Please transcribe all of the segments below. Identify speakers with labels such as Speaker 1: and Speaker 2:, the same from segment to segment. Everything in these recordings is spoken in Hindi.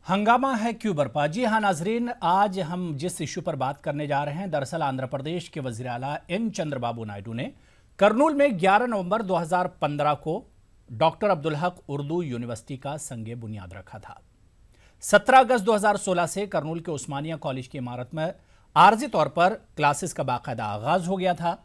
Speaker 1: हंगामा है क्यों बरपा। जी हाँ नाजरीन, आज हम जिस इशू पर बात करने जा रहे हैं, दरअसल आंध्र प्रदेश के वजीर आला एन चंद्रबाबू नायडू ने करनूल में 11 नवंबर 2015 को डॉक्टर अब्दुल हक उर्दू यूनिवर्सिटी का संगे बुनियाद रखा था। 17 अगस्त 2016 से करनूल के उस्मानिया कॉलेज की इमारत में आर्जी तौर पर क्लासेस का बाकायदा आगाज हो गया था।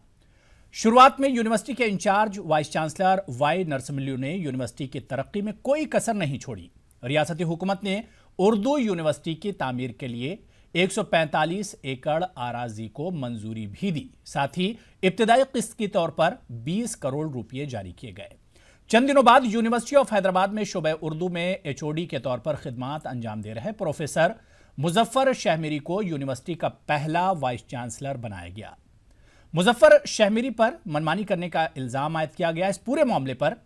Speaker 1: शुरुआत में यूनिवर्सिटी के इंचार्ज वाइस चांसलर वाई नरसिम्हलू ने यूनिवर्सिटी की तरक्की में कोई कसर नहीं छोड़ी। रियासती हुकूमत ने उर्दू यूनिवर्सिटी की तामीर के लिए 145 एकड़ आराजी को मंजूरी भी दी। साथ ही इब्तिदाई किस्त के तौर पर 20 करोड़ रुपए जारी किए गए। चंद दिनों बाद यूनिवर्सिटी ऑफ हैदराबाद में शोबे उर्दू में एचओडी के तौर पर खिदमात अंजाम दे रहे प्रोफेसर मुजफ्फर शहमीरी को यूनिवर्सिटी का पहला वाइस चांसलर बनाया गया। मुजफ्फर शहमीरी पर मनमानी करने का इल्जाम आयद किया गया। इस पूरे मामले पर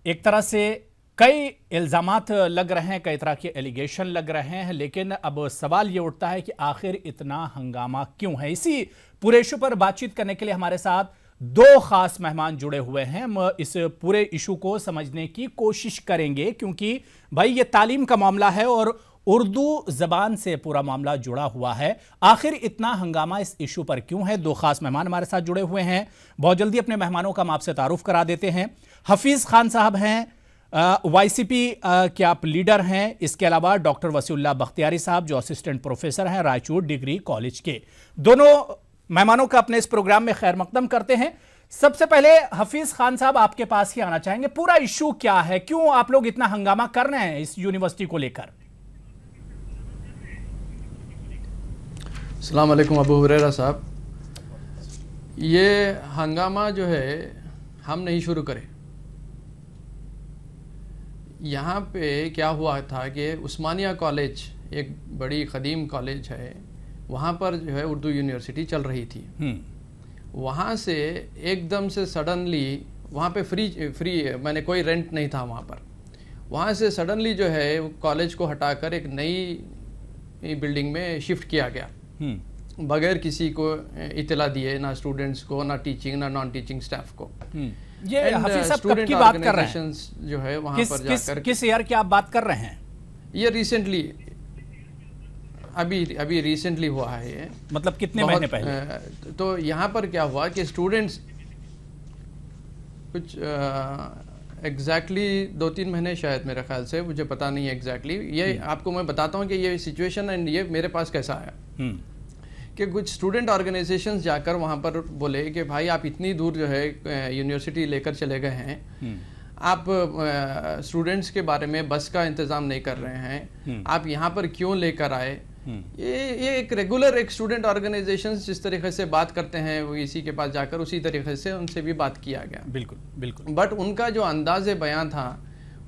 Speaker 1: एक तरह से कई इल्जामात लग रहे हैं, कई तरह के एलिगेशन लग रहे हैं, लेकिन अब सवाल ये उठता है कि आखिर इतना हंगामा क्यों है। इसी पूरे इशू पर बातचीत करने के लिए हमारे साथ दो खास मेहमान जुड़े हुए हैं। हम इस पूरे इशू को समझने की कोशिश करेंगे, क्योंकि भाई ये तालीम का मामला है और उर्दू जबान से पूरा मामला जुड़ा हुआ है। आखिर इतना हंगामा इस इशू पर क्यों है। दो खास मेहमान हमारे साथ जुड़े हुए हैं। बहुत जल्दी अपने मेहमानों का हम आपसे तारुफ करा देते हैं। हफीज खान साहब हैं, वाईसीपी के आप लीडर हैं। इसके अलावा डॉक्टर वसीउल्लाह बख्तियारी साहब जो असिस्टेंट प्रोफेसर हैं रायचूर डिग्री कॉलेज के। दोनों मेहमानों का अपने इस प्रोग्राम में खैर मकदम करते हैं। सबसे पहले हफीज खान साहब आपके पास ही आना चाहेंगे। पूरा इशू क्या है, क्यों आप लोग इतना हंगामा कर रहे हैं इस यूनिवर्सिटी को लेकर?
Speaker 2: अस्सलाम वालेकुम अबू हुरैरा साहब, ये हंगामा जो है हम नहीं शुरू करें। यहाँ पे क्या हुआ था कि उस्मानिया कॉलेज एक बड़ी क़दीम कॉलेज है, वहाँ पर जो है उर्दू यूनिवर्सिटी चल रही थी। वहाँ से एकदम से सडनली वहाँ पे फ्री मैंने कोई रेंट नहीं था वहाँ पर। वहाँ से सडनली जो है कॉलेज को हटाकर एक नई बिल्डिंग में शिफ्ट किया गया बगैर किसी को इतला दिए, ना स्टूडेंट्स को, ना टीचिंग, ना नॉन टीचिंग स्टाफ को।
Speaker 1: ये हफीज साहब कब की बात कर रहे हैं?
Speaker 2: जो है वहाँ पर जाकर
Speaker 1: किस ईयर की आप बात कर रहे हैं?
Speaker 2: ये रिसेंटली अभी रिसेंटली हुआ है ये।
Speaker 1: मतलब कितने महीने पहले?
Speaker 2: तो यहाँ पर क्या हुआ कि स्टूडेंट्स कुछ एग्जैक्टली 2-3 महीने शायद, मेरे ख्याल से, मुझे पता नहीं है एग्जैक्टली। ये आपको मैं बताता हूँ कि ये सिचुएशन एंड ये मेरे पास कैसा आया कि कुछ स्टूडेंट ऑर्गेनाइजेशंस जाकर वहाँ पर बोले कि भाई आप इतनी दूर जो है यूनिवर्सिटी लेकर चले गए हैं, आप स्टूडेंट्स के बारे में बस का इंतज़ाम नहीं कर रहे हैं, आप यहाँ पर क्यों लेकर आए। ये एक रेगुलर एक स्टूडेंट ऑर्गेनाइजेशंस जिस तरीके से बात करते हैं वो इसी के पास जाकर उसी तरीके से उनसे भी बात किया गया।
Speaker 1: बिल्कुल बिल्कुल।
Speaker 2: बट उनका जो अंदाज़े बयान था,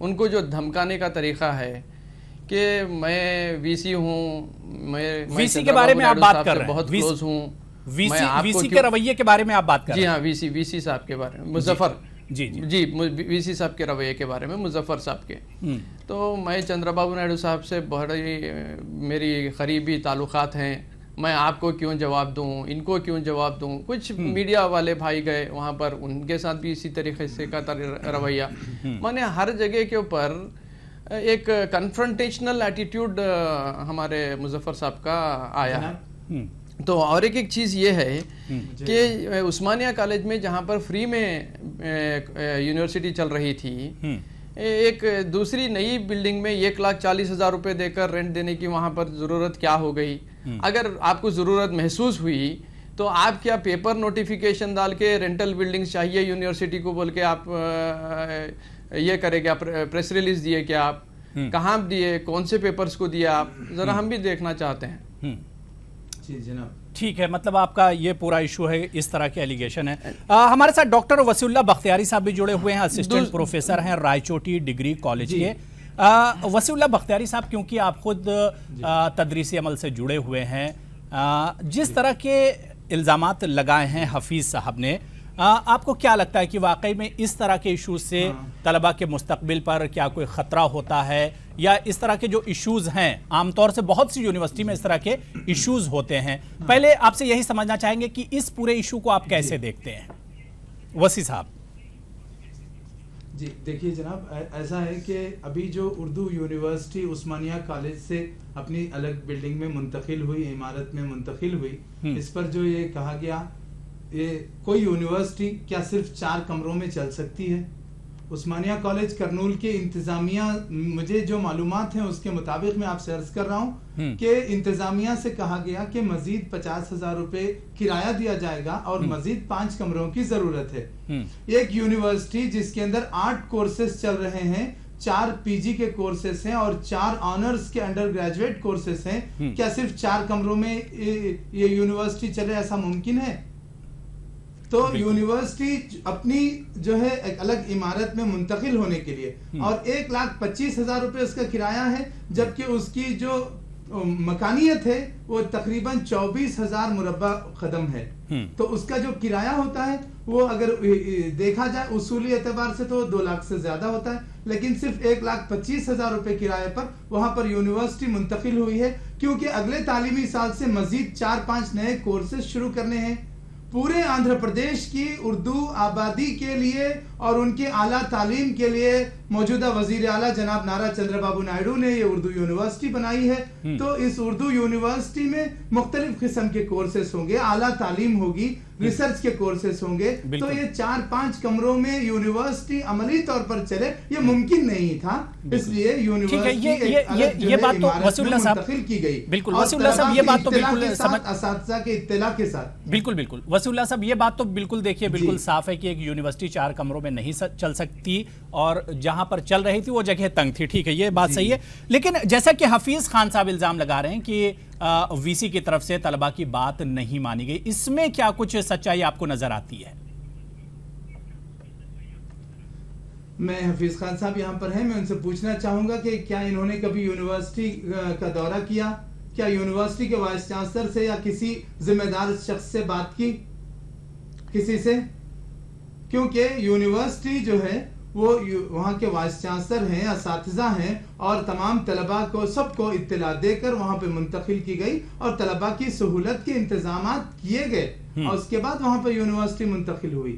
Speaker 2: उनको जो धमकाने का तरीका है कि मैं वीसी हूँ, मैं
Speaker 1: वीसी के बारे में आप बात कर रहे हैं,
Speaker 2: बहुत क्लोज हूँ,
Speaker 1: वीसी के रवैये के बारे में आप बात कर रहे हैं?
Speaker 2: जी हाँ, वीसी साहब के बारे में, मुजफ्फर जी वीसी साहब के रवैये के बारे में, मुजफ्फर साहब के। तो मैं चंद्रबाबू नायडू साहब से बड़ी मेरी करीबी ताल्लुकात हैं, मैं आपको क्यों जवाब दूं, इनको क्यों जवाब दूं। कुछ मीडिया वाले भाई गए वहाँ पर, उनके साथ भी इसी तरीके से का रवैया। मैंने हर जगह के ऊपर एक कन्फ्रंटेशनल एटीट्यूड हमारे मुजफ्फर साहब का आया है। तो और एक चीज़ ये है कि उस्मानिया कॉलेज में जहाँ पर फ्री में यूनिवर्सिटी चल रही थी, एक दूसरी नई बिल्डिंग में 1,40,000 रुपये देकर रेंट देने की वहाँ पर ज़रूरत क्या हो गई? अगर आपको ज़रूरत महसूस हुई तो आप क्या पेपर नोटिफिकेशन डाल के रेंटल बिल्डिंग्स चाहिए यूनिवर्सिटी को बोल के आप ये करे क्या, प्रेस रिलीज दिए क्या आप? कहाँ दिए, कौन से पेपर्स को दिया आप? ज़रा हम भी देखना चाहते हैं।
Speaker 1: ठीक है, मतलब आपका ये पूरा इशू है, इस तरह के एलिगेशन है। हमारे साथ डॉक्टर वसीउल्लाह बख्तियारी साहब भी जुड़े हुए हैं, असिस्टेंट प्रोफेसर हैं रायचोटी डिग्री कॉलेज के। वसीउल्लाह बख्तियारी साहब, क्योंकि आप खुद तदरीसी अमल से जुड़े हुए हैं, जिस तरह के इल्ज़ामात लगाए हैं हफीज साहब ने, आपको क्या लगता है कि वाकई में इस तरह के इश्यूज से तलबा के मुस्तकबिल पर क्या कोई ख़तरा होता है, या इस तरह के जो इश्यूज हैं आमतौर से बहुत सी यूनिवर्सिटी में इस तरह के इश्यूज होते हैं? पहले आपसे यही समझना चाहेंगे कि इस पूरे इशू को आप कैसे देखते हैं, वसी साहब?
Speaker 3: जी देखिए जनाब, ऐसा है कि अभी जो उर्दू यूनिवर्सिटी उस्मानिया कॉलेज से अपनी अलग बिल्डिंग में मुंतकिल हुई, इमारत में मुंतकिल हुई, इस पर जो ये कहा गया, ये कोई यूनिवर्सिटी क्या सिर्फ 4 कमरों में चल सकती है? उस्मानिया कॉलेज करनूल के इंतजामिया, मुझे जो मालूमात हैं उसके मुताबिक मैं आपसे अर्ज कर रहा हूँ कि इंतजामिया से कहा गया कि मजीद 50,000 रुपए किराया दिया जाएगा और मजीद 5 कमरों की जरूरत है। एक यूनिवर्सिटी जिसके अंदर 8 कोर्सेज चल रहे हैं, 4 पीजी के कोर्सेज हैं और 4 ऑनर्स के अंडर ग्रेजुएट कोर्सेज हैं, क्या सिर्फ 4 कमरों में ये यूनिवर्सिटी चले? ऐसा मुमकिन है? तो यूनिवर्सिटी अपनी जो है एक अलग इमारत में मुंतकिल होने के लिए और 1,25,000 रुपए उसका किराया है, जबकि उसकी जो मकानियत है वो तकरीबन 24,000 मुरब्बा कदम है। तो उसका जो किराया होता है वो अगर देखा जाए उसूली एतबार से तो 2 लाख से ज्यादा होता है, लेकिन सिर्फ 1,25,000 रुपए किराए पर वहां पर यूनिवर्सिटी मुंतकिल हुई है, क्योंकि अगले तालीमी साल से मजीद 4-5 नए कोर्सेज शुरू करने हैं। पूरे आंध्र प्रदेश की उर्दू आबादी के लिए और उनके आला तालीम के लिए मौजूदा वजीर आला जनाब नारा चंद्रबाबू नायडू ने ये उर्दू यूनिवर्सिटी बनाई है। तो इस उर्दू यूनिवर्सिटी में मुख्तलिफ किस्म के कोर्सेस होंगे, आला तालीम होगी, रिसर्च के कोर्सेस होंगे। तो ये 4-5 कमरों में यूनिवर्सिटी अमली तौर पर चले ये मुमकिन नहीं था, इसलिए यूनिवर्सिटी
Speaker 1: ये बात तो वसीउल्लाह साहब
Speaker 3: की गई।
Speaker 1: बिल्कुल वसीउल्लाह साहब, ये बात तो बिल्कुल
Speaker 3: असातिज़ा के इत्तिला के साथ
Speaker 1: बिल्कुल वसीउल्लाह साहब, ये बात तो बिल्कुल देखिए बिल्कुल साफ है कि एक यूनिवर्सिटी 4 कमरों में नहीं चल सकती और जहां पर चल रही थी वो जगह तंग थी। ठीक है, ये बात सही है, लेकिन जैसा कि हफीज खान साहब इल्जाम लगा रहे हैं कि वीसी की तरफ से तलबा की बात नहीं मानी गई, इसमें क्या कुछ सच्चाई आपको नजर आती है?
Speaker 3: मैं हफीज खान साहब यहाँ पर हैं, मैं उनसे पूछना चाहूंगा कि क्या इन्होंने कभी यूनिवर्सिटी का दौरा किया? क्या यूनिवर्सिटी के वाइस चांसलर से या किसी जिम्मेदार शख्स से बात की, किसी से? क्योंकि यूनिवर्सिटी जो है वो वहाँ के वाइस चांसलर हैं, असातिज़ा हैं और तमाम तलबा को सबको इत्तला देकर वहाँ पे मुंतकिल की गई और तलबा की सहूलत के इंतजामात किए गए और उसके बाद वहाँ पर यूनिवर्सिटी मुंतकिल हुई।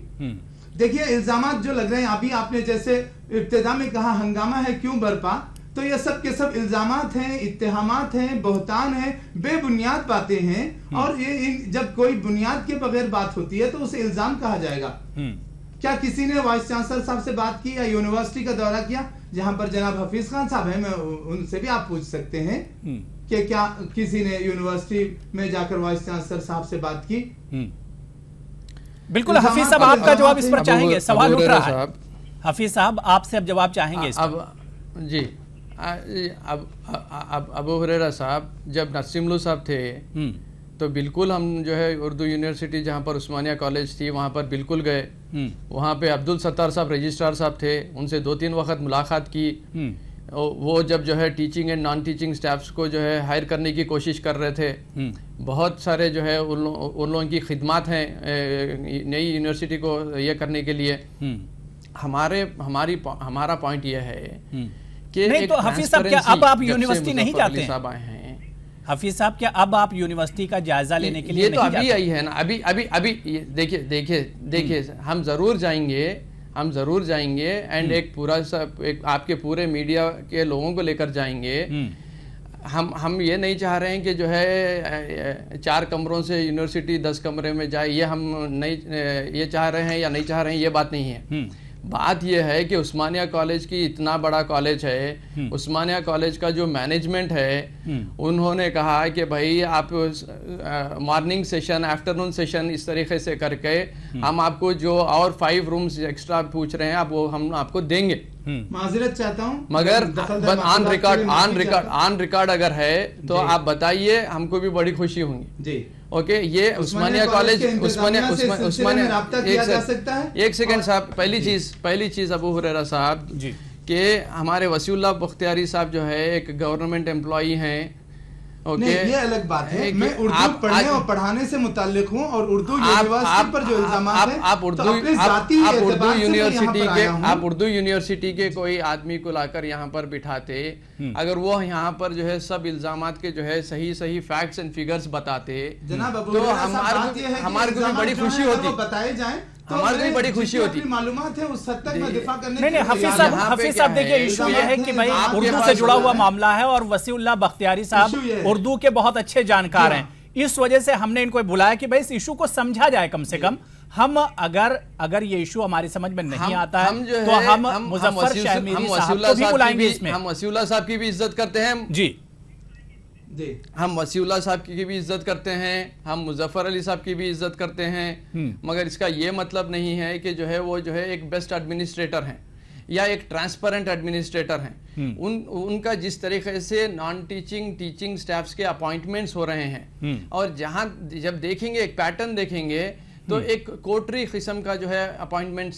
Speaker 3: देखिए इल्जामात जो लग रहे हैं, अभी आपने जैसे इब्तिदा में कहा हंगामा है क्यों बरपा, तो ये सब के सब इल्जामात हैं, इत्तेहामात हैं, बहतान हैं, बेबुनियाद बातें हैं और ये जब कोई बुनियाद के बगैर बात होती है तो उसे इल्जाम कहा जाएगा। क्या किसी ने वाइस चांसलर साहब से बात की या यूनिवर्सिटी का दौरा किया? जहां पर जनाब हफीज खान साहब हैं, मैं उनसे भी आप पूछ सकते हैं कि क्या किसी ने यूनिवर्सिटी में जाकर वाइस चांसलर साहब से बात की?
Speaker 1: बिल्कुल हफीज साहब, आपका जवाब इस पर चाहेंगे, सवाल उठ रहा है। हफीज साहब आपसे अब जवाब चाहेंगे इस पर।
Speaker 2: जी अब अबू हुरैरा साहब जब नसीमुल्लाह साहब थे तो बिल्कुल हम जो है उर्दू यूनिवर्सिटी जहाँ पर उस्मानिया कॉलेज थी वहाँ पर बिल्कुल गए। वहाँ पे अब्दुल सत्तार साहब रजिस्ट्रार साहब थे, उनसे 2-3 वक्त मुलाकात की। वो जब जो है teaching and non teaching staffs को जो है हायर करने की कोशिश कर रहे थे, बहुत सारे जो है उन लोगों की खिदमत हैं नई यूनिवर्सिटी को ये करने के लिए। हमारा पॉइंट ये है कि
Speaker 1: नहीं तो हफीज साहब क्या अब आप यूनिवर्सिटी नहीं जाते हैं? हफीज साहब क्या अब आप यूनिवर्सिटी का जायजा लेने के लिए
Speaker 2: ये तो अभी आई है ना, अभी देखिए हम जरूर जाएंगे एंड एक पूरा एक आपके पूरे मीडिया के लोगों को लेकर जाएंगे। हम ये नहीं चाह रहे हैं कि जो है 4 कमरों से यूनिवर्सिटी 10 कमरे में जाए, ये हम नहीं ये चाह रहे हैं या नहीं चाह रहे हैं, ये बात नहीं है। बात यह है कि उस्मानिया कॉलेज की इतना बड़ा कॉलेज है, उस्मानिया कॉलेज का जो मैनेजमेंट है उन्होंने कहा कि भाई आप मॉर्निंग सेशन आफ्टरनून सेशन इस तरीके से करके हम आपको जो और 5 रूम्स एक्स्ट्रा पूछ रहे हैं आप वो हम आपको देंगे।
Speaker 3: माजरत चाहता हूँ
Speaker 2: मगर ऑन रिकॉर्ड अगर है तो आप बताइए, हमको भी बड़ी खुशी होगी जी। ओके, ये उस्मानिया कॉलेज उस्मानिया एक सेकंड साहब, पहली चीज अबू हुरैरा साहब जी के हमारे वसीउल्लाह बख्तियारी साहब जो है एक गवर्नमेंट एम्प्लॉई हैं।
Speaker 3: ओके, ये अलग बात है। मैं उर्दू पढ़ने और पढ़ाने से मुताल्लिक हूँ और उर्दू यूनिवर्सिटी पर जो इल्जामात हैं,
Speaker 2: आप उर्दू यूनिवर्सिटी के कोई आदमी को लाकर यहाँ पर बिठाते, अगर वो यहाँ पर जो है सब इल्जामात के जो है सही फैक्ट्स एंड फिगर्स बताते
Speaker 3: जनाब,
Speaker 2: तो हमारे को भी बड़ी खुशी होती।
Speaker 3: बताए जाए
Speaker 2: हमारे लिए बड़ी खुशी होती।
Speaker 3: मालूमात है उस हद तक मैं दिफा करने
Speaker 1: नहीं हफीज साहब देखिए इशू ये है कि भाई उर्दू से जुड़ा हुआ मामला है और वसीउल्लाह बख्तियारी साहब उर्दू के बहुत अच्छे जानकार हैं, इस वजह से हमने इनको बुलाया कि भाई इस इशू को समझा जाए। कम से कम हम अगर ये इशू हमारी समझ में नहीं आता है तो हम मुजफ्फर शाहमीरी साहब को भी बुलाएंगे इसमें।
Speaker 2: हम वसीउल्लाह साहब की भी इज्जत करते हैं
Speaker 1: जी,
Speaker 2: हम वसीउल्लाह साहब की भी इज्जत करते हैं, हम मुजफ्फर अली साहब की भी इज्जत करते हैं, मगर इसका ये मतलब नहीं है कि जो है वो जो है एक बेस्ट एडमिनिस्ट्रेटर हैं या एक ट्रांसपेरेंट एडमिनिस्ट्रेटर हैं। उनका जिस तरीके से नॉन टीचिंग टीचिंग स्टाफ्स के अपॉइंटमेंट्स हो रहे हैं और जहां जब देखेंगे एक पैटर्न देखेंगे तो एक कोटरी किस्म का जो है अपॉइंटमेंट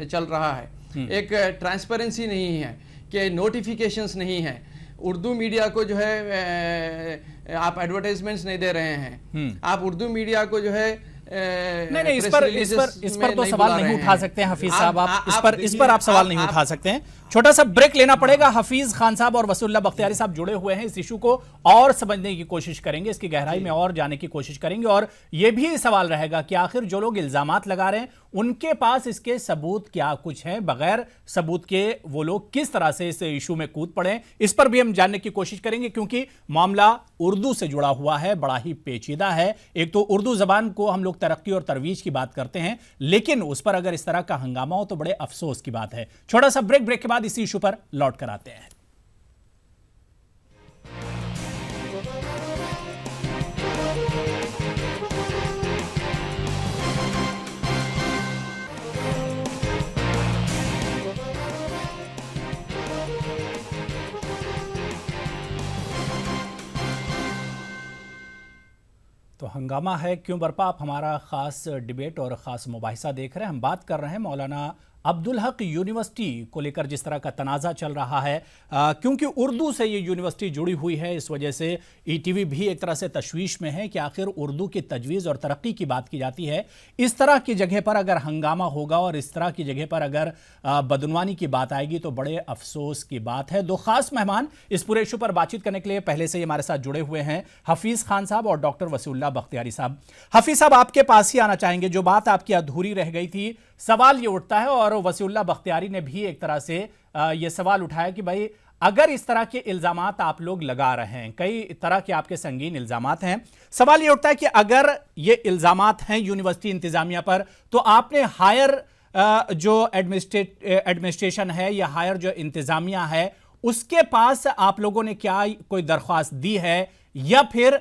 Speaker 2: चल रहा है, एक ट्रांसपेरेंसी नहीं है कि नोटिफिकेशंस नहीं है, उर्दू मीडिया को जो है आप एडवर्टाइजमेंट्स नहीं दे रहे हैं, आप उर्दू मीडिया को जो है
Speaker 1: नहीं इस पर तो सवाल नहीं उठा सकते हैं हफीज साहब, आप इस पर आप सवाल नहीं उठा सकते हैं। छोटा सा ब्रेक लेना पड़ेगा। हफीज खान साहब और वसीउल्लाह बख्तियारी साहब जुड़े हुए हैं, इस इशू को और समझने की कोशिश करेंगे, इसकी गहराई में और जाने की कोशिश करेंगे और यह भी सवाल रहेगा कि आखिर जो लोग इल्जामात लगा रहे हैं उनके पास इसके सबूत क्या कुछ हैं, बगैर सबूत के वो लोग किस तरह से इस इशू में कूद पड़े, इस पर भी हम जानने की कोशिश करेंगे क्योंकि मामला उर्दू से जुड़ा हुआ है, बड़ा ही पेचीदा है। एक तो उर्दू जबान को हम लोग तरक्की और तरवीज की बात करते हैं, लेकिन उस पर अगर इस तरह का हंगामा हो तो बड़े अफसोस की बात है। छोटा सा ब्रेक के बाद इसी इशू पर लौट कर आते हैं। तो हंगामा है क्यों बरपा, आप हमारा खास डिबेट और खास मुबाहिसा देख रहे हैं। हम बात कर रहे हैं मौलाना अब्दुल हक यूनिवर्सिटी को लेकर जिस तरह का तनाज़ा चल रहा है, क्योंकि उर्दू से ये यूनिवर्सिटी जुड़ी हुई है, इस वजह से ईटीवी भी एक तरह से तशवीश में है कि आखिर उर्दू की तजवीज़ और तरक्की की बात की जाती है, इस तरह की जगह पर अगर हंगामा होगा और इस तरह की जगह पर अगर बदनवानी की बात आएगी तो बड़े अफसोस की बात है। दो खास मेहमान इस पूरे इशू पर बातचीत करने के लिए पहले से ही हमारे साथ जुड़े हुए हैं, हफीज़ खान साहब और डॉक्टर वसीउल्लाह बख्तियारी साहब। हफीज़ साहब, आपके पास ही आना चाहेंगे। जो बात आपकी अधूरी रह गई थी, सवाल ये उठता है और वसीउल्लाह बख्तियारी ने भी एक तरह से ये सवाल उठाया कि भाई अगर इस तरह के इल्जामात आप लोग लगा रहे हैं, कई तरह के आपके संगीन इल्जामात हैं, सवाल ये उठता है कि अगर ये इल्जामात हैं यूनिवर्सिटी इंतजामिया पर तो आपने हायर जो एडमिनिस्ट्रेशन है या हायर जो इंतजामिया है उसके पास आप लोगों ने क्या कोई दरख्वास्त दी है या फिर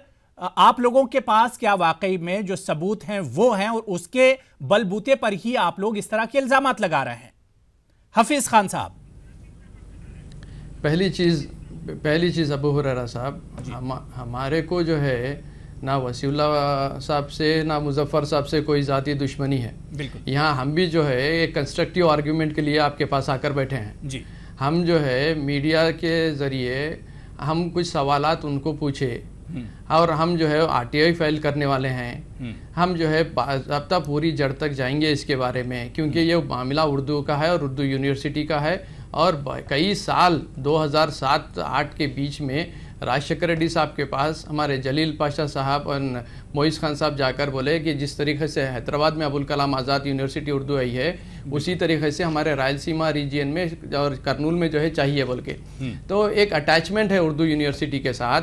Speaker 1: आप लोगों के पास क्या वाकई में जो सबूत हैं वो हैं और उसके बलबूते पर ही आप लोग इस तरह के इल्जामात लगा रहे हैं? हफीज खान साहब,
Speaker 2: पहली चीज़ अबू हुरैरा साहब, हमारे को जो है ना वसीउल्लाह साहब से ना मुजफ्फर साहब से कोई ज़ाती दुश्मनी है। यहाँ हम भी जो है एक कंस्ट्रक्टिव आर्ग्यूमेंट के लिए आपके पास आकर बैठे हैं जी। हम जो है मीडिया के ज़रिए हम कुछ सवालात उनको पूछे और हम जो है आरटीआई फाइल करने वाले हैं। हम जो है बाज़ाब्ता पूरी जड़ तक जाएंगे इसके बारे में, क्योंकि ये मामला उर्दू का है और उर्दू यूनिवर्सिटी का है और कई साल 2007-8 के बीच में राजशेखर रेड्डी साहब के पास हमारे जलील पाशा साहब और मोइज़ खान साहब जाकर बोले कि जिस तरीके से हैदराबाद में अबुल कलाम आज़ाद यूनिवर्सिटी उर्दू आई है उसी तरीके से हमारे रायलसीमा रीजन में और करनूल में जो है चाहिए बोल के। तो एक अटैचमेंट है उर्दू यूनिवर्सिटी के साथ।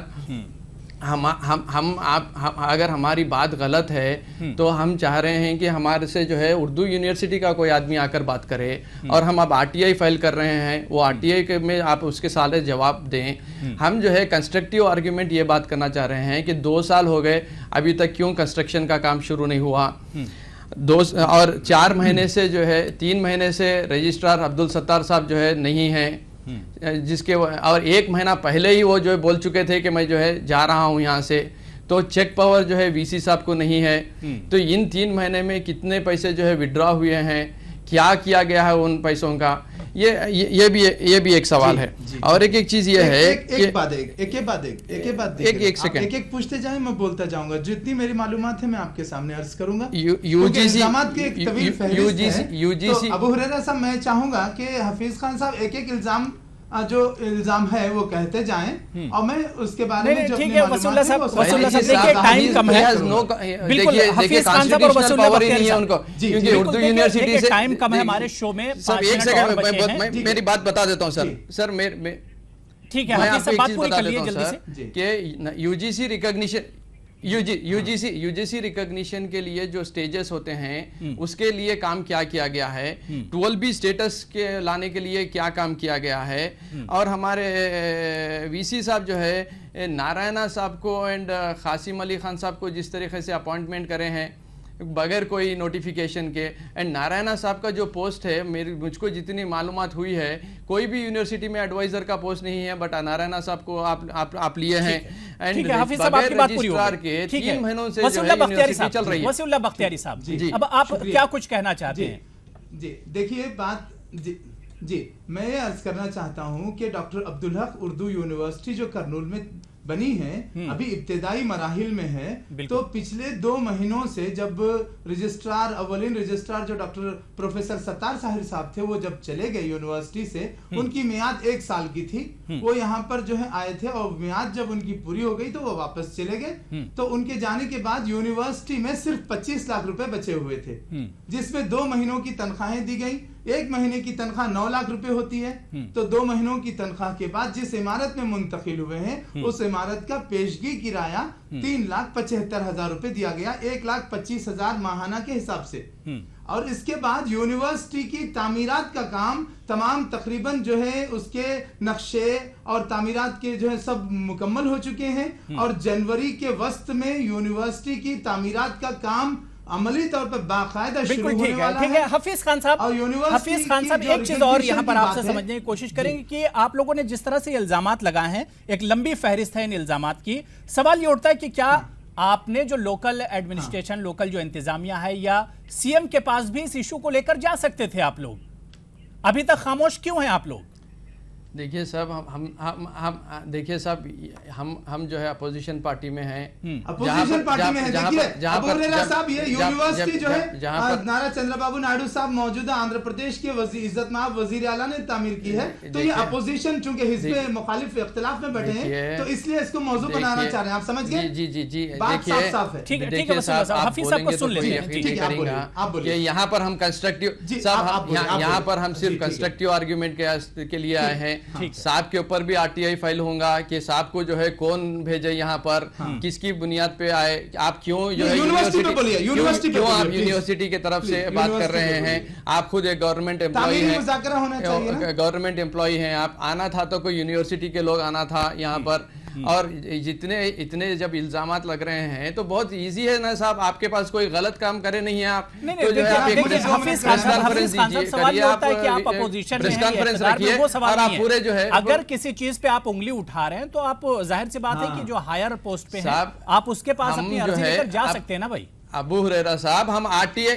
Speaker 2: हम अगर हमारी बात गलत है तो हम चाह रहे हैं कि हमारे से जो है उर्दू यूनिवर्सिटी का कोई आदमी आकर बात करे और हम अब आरटीआई फाइल कर रहे हैं, वो आरटीआई में आप उसके सारे जवाब दें। हम जो है कंस्ट्रक्टिव आर्ग्यूमेंट ये बात करना चाह रहे हैं कि 2 साल हो गए अभी तक क्यों कंस्ट्रक्शन का काम शुरू नहीं हुआ। 4 महीने से जो है 3 महीने से रजिस्ट्रार अब्दुल सत्तार साहब जो है नहीं है, जिसके और 1 महीना पहले ही वो जो है बोल चुके थे कि मैं जो है जा रहा हूँ यहाँ से। तो चेक पावर जो है वीसी साहब को नहीं है। तो इन 3 महीने में कितने पैसे जो है विड्रॉ हुए हैं, क्या किया गया है उन पैसों का, ये भी एक सवाल है। और एक चीज ये है
Speaker 3: एक पूछते जाए, मैं बोलता जाऊंगा, जितनी मेरी मालूमात है मैं आपके सामने अर्ज करूंगा। यूजीसी अबू हुरैरा साहब, मैं चाहूंगा कि हफीज खान साहब एक इल्जाम जो इल्जाम है वो कहते जाएं और मैं उसके बारे में जो
Speaker 1: ठीक है वसीउल्लाह साहब देखिए टाइम कम है, बिल्कुल हफीज खान साहब और वसीउल्लाह बख्तियारी साहब
Speaker 2: क्योंकि उर्दू यूनिवर्सिटी से
Speaker 1: टाइम कम है हमारे शो में।
Speaker 2: सर एक सेकंड मेरी बात बता देता हूं सर
Speaker 1: ठीक है
Speaker 2: मैं आपको एक
Speaker 1: बात
Speaker 2: चीज
Speaker 1: पूरी
Speaker 2: बता
Speaker 1: कर लिए
Speaker 2: देता हूं
Speaker 1: जल्दी
Speaker 2: सर कि यूजीसी रिकॉग्निशन यूजीसी रिकॉग्निशन के लिए जो स्टेजेस होते हैं उसके लिए काम क्या किया गया है, 12B स्टेटस के लाने के लिए क्या काम किया गया है, और हमारे वीसी साहब जो है नारायणा साहब को एंड कासिम अली खान साहब को जिस तरीके से अपॉइंटमेंट करे हैं बगैर कोई नोटिफिकेशन के, एंड नारायणा साहब का जो पोस्ट है मुझको जितनी मालूमात हुई है कोई भी यूनिवर्सिटी में एडवाइजर का पोस्ट नहीं है, बट नारायणा साहब को आप लिए हैं एंड बगैर रजिस्ट्रार के 3 महीनों से जो है यूनिवर्सिटी चल रही है।
Speaker 1: वसीउल्लाह बख्तियारी साहब अब आप क्या कुछ कहना चाहते हैं?
Speaker 3: जी देखिए बात जी मैं ये अर्ज करना चाहता हूं कि डॉक्टर अब्दुल हक उर्दू यूनिवर्सिटी जो करनूल में बनी है अभी इब्तिदाई मराहिल में है, तो पिछले 2 महीनों से जब रजिस्ट्रार अवलिन रजिस्ट्रार जो डॉक्टर प्रोफेसर सत्तार साहिर साहब थे वो जब चले गए यूनिवर्सिटी से, उनकी मियाद 1 साल की थी, वो यहाँ पर जो है आए थे और मियाद जब उनकी पूरी हो गई तो वो वापस चले गए। तो उनके जाने के बाद यूनिवर्सिटी में सिर्फ 25 लाख रुपए बचे हुए थे, जिसमें 2 महीनों की तनख्वाहें दी गई। 1 महीने की तनख्वाह 9 लाख रुपए होती है, तो 2 महीनों की तनख्वाह के बाद जिस इमारत में मुंतकिल हुए हैं उस इमारत का पेशगी किराया 3,75,000 रुपए दिया गया, 1,25,000 माहाना के हिसाब से। और इसके बाद यूनिवर्सिटी की तामीरात का काम तमाम तकरीबन जो है उसके नक्शे और तामीरात के जो है सब मुकम्मल हो चुके हैं, और जनवरी के वस्त में यूनिवर्सिटी की तामीरात का काम अमली तौर पर बाकायदा शुरू होने वाला है।
Speaker 1: ठीक है हफीज खान साहब एक चीज और यहाँ पर आपसे समझने की कोशिश करेंगे कि आप लोगों ने जिस तरह से इल्जामात लगाए हैं, एक लंबी फहरिस्त है इन इल्जामात की, सवाल ये उठता है कि क्या आपने जो लोकल एडमिनिस्ट्रेशन लोकल जो इंतजामिया है या सीएम के पास भी इस इशू को लेकर जा सकते थे? आप लोग अभी तक खामोश क्यों हैं आप लोग?
Speaker 2: देखिए साहब हम देखिए साहब हम जो है अपोजिशन पार्टी में हैं,
Speaker 3: अपोजिशन पार्टी में है। देखिए अबू हुरैरा साहब ये यूनिवर्सिटी जो है नारा चंद्रबाबू नायडू साहब मौजूदा आंध्र प्रदेश के इज्जत माब वजीर आला ने तामीर की है, तो ये अपोजिशन चूंकि हिस्से मुखालिफ इख्तिलाफ में बैठे हैं तो इसलिए इसको मौजू बनाना चाह रहे हैं। आप समझ गए?
Speaker 2: जी
Speaker 3: बात साफ है।
Speaker 2: देखिए यहाँ पर हम कंस्ट्रक्टिव साहब यहाँ पर हम सिर्फ कंस्ट्रक्टिव आर्ग्यूमेंट के लिए आए हैं। साहब के ऊपर भी आरटीआई फाइल होगा कि साहब को जो है कौन भेजे यहाँ पर, किसकी बुनियाद पे आए, आप क्यों जो है यूनिवर्सिटी क्यों आप यूनिवर्सिटी की तरफ से बात कर रहे हैं? आप खुद एक गवर्नमेंट एम्प्लॉई हैं, गवर्नमेंट एम्प्लॉई हैं, आप आना था तो कोई यूनिवर्सिटी के लोग आना था यहाँ पर, और इतने जब इल्जामात लग रहे हैं तो बहुत इजी है ना साहब, आपके पास कोई गलत काम करे नहीं है आप तो जो है आप एक प्रेस कॉन्फ्रेंस दीजिए, आप अपोजिशन प्रेस कॉन्फ्रेंस रखिए और आप पूरे जो है
Speaker 1: अगर किसी चीज पे आप उंगली उठा रहे हैं तो आप जाहिर सी बात है कि जो हायर पोस्ट पे है आप उसके पास अपनी अर्जी लेकर जा सकते हैं ना भाई।
Speaker 2: अबू हुरैरा साहब हम आरटीआई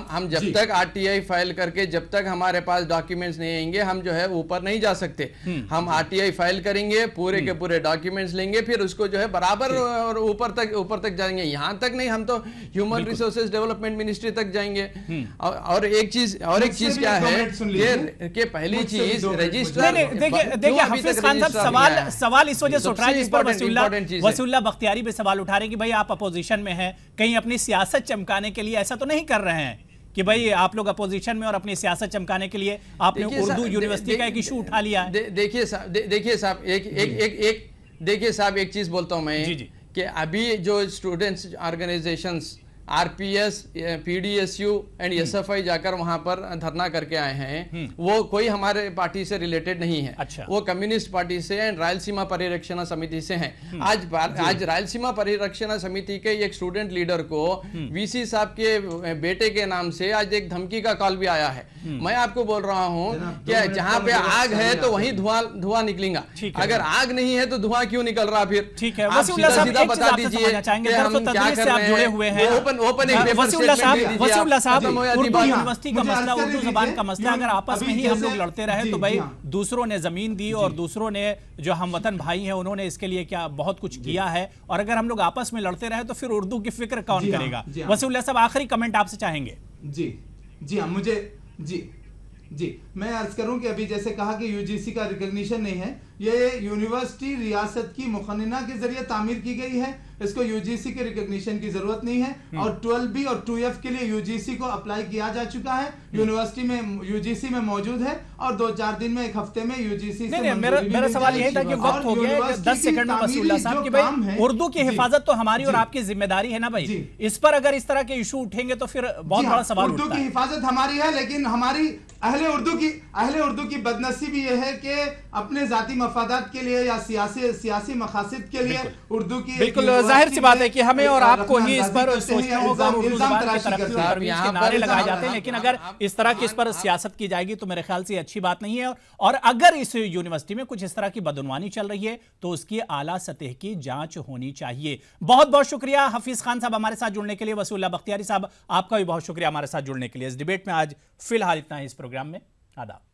Speaker 2: हम जब तक आरटीआई फाइल करके जब तक हमारे पास डॉक्यूमेंट्स नहीं आएंगे हम जो है ऊपर नहीं जा सकते। हम आरटीआई फाइल करेंगे, पूरे के पूरे डॉक्यूमेंट्स लेंगे, फिर उसको जो है बराबर और ऊपर तक जाएंगे। यहाँ तक नहीं, हम तो ह्यूमन रिसोर्सेज डेवलपमेंट मिनिस्ट्री तक जाएंगे। और एक चीज क्या है कि पहली चीज रजिस्ट्रार,
Speaker 1: देखिए हफीज खान साहब सवाल इस वजह से उठ रहा है जिस पर वसीउल्लाह बख्तियारी भी सवाल उठा रहे हैं कि भाई आप अपोजिशन में हैं, कहीं अपनी सियासत चमकाने के लिए ऐसा तो नहीं कर रहे हैं कि भाई आप लोग अपोजिशन में और अपनी सियासत चमकाने के लिए आपने उर्दू यूनिवर्सिटी का एक इशू उठा लिया है?
Speaker 2: देखिए साहब एक चीज बोलता हूं मैं कि अभी जो students organisations RPS, PDSU and SFI जाकर वहां पर धरना करके आए हैं, वो कोई हमारे पार्टी से रिलेटेड नहीं है।
Speaker 1: अच्छा।
Speaker 2: वो कम्युनिस्ट पार्टी से एंड रायलसीमा परिरक्षण समिति से हैं। आज रायलसीमा परिरक्षण समिति के एक स्टूडेंट लीडर को वीसी साहब के बेटे के नाम से आज एक धमकी का कॉल भी आया है। मैं आपको बोल रहा हूँ कि जहाँ पे आग है तो वहीं धुआं निकलेगा, अगर आग नहीं है तो धुआं क्यों निकल रहा? फिर
Speaker 1: ठीक है, सीधा बता दीजिए हम क्या कर रहे हैं। वसीउल्लाह साहब उर्दू यूनिवर्सिटी का मसला, उर्दू जबान का मसला, अगर आपस में ही हम लोग लड़ते रहे तो भाई दूसरों ने जमीन दी और दूसरों ने जो हम वतन भाई हैं उन्होंने इसके लिए क्या बहुत कुछ किया है, और अगर हम लोग आपस में लड़ते रहे तो फिर उर्दू की फिक्र कौन करेगा? वसीउल्लाह साहब आखिरी कमेंट आपसे चाहेंगे।
Speaker 3: जी हाँ, मुझे जी, मैं अर्ज करूं कि अभी जैसे कहा कि यूजीसी का रिकॉग्निशन नहीं है, ये यूनिवर्सिटी रियासत की मुखन्ना के जरिए तामीर की गई है, इसको यूजीसी के रिकॉग्निशन की जरूरत नहीं है। और 12B और 2F के लिए यूजीसी को अप्लाई किया जा चुका है, यूनिवर्सिटी में यूजीसी में मौजूद है और 2-4 दिन में, एक हफ्ते में यूजीसी से
Speaker 1: मेरा सवाल यह था कि वक्त हो गया 10 सेकंड में वसीउल्लाह साहब कि भाई उर्दू की हिफाजत तो हमारी और आपकी जिम्मेदारी है ना भाई, इस पर अगर इस तरह के इशू उठेंगे तो फिर बहुत बड़ा सवाल उठता है।
Speaker 3: उर्दू की हिफाजत हमारी है, लेकिन हमारी अहले उर्दू की बदनसीबी यह है कि अपने जाती मफादात के लिए या सियासी मकासद के लिए उर्दू की,
Speaker 1: बिल्कुल जाहिर सी बात है कि हमें और आपको ही इस पर सोचना होगा। उर्दू ज़बान की तरक्की और तरोईज के नारे लगाए जाते हैं, लेकिन अगर इस तरह की इस पर सियासत की जाएगी तो मेरे ख्याल से अच्छी बात नहीं है। और अगर इस यूनिवर्सिटी में कुछ इस तरह की बदउनवानी चल रही है तो उसकी आला सतह की जांच होनी चाहिए। बहुत बहुत शुक्रिया हफीज खान साहब हमारे साथ जुड़ने के लिए। वसीउल्लाह बख्तियारी साहब आपका भी बहुत शुक्रिया हमारे साथ जुड़ने के लिए। इस डिबेट में आज फिलहाल इतना ही इस प्रोग्राम में। आदाब।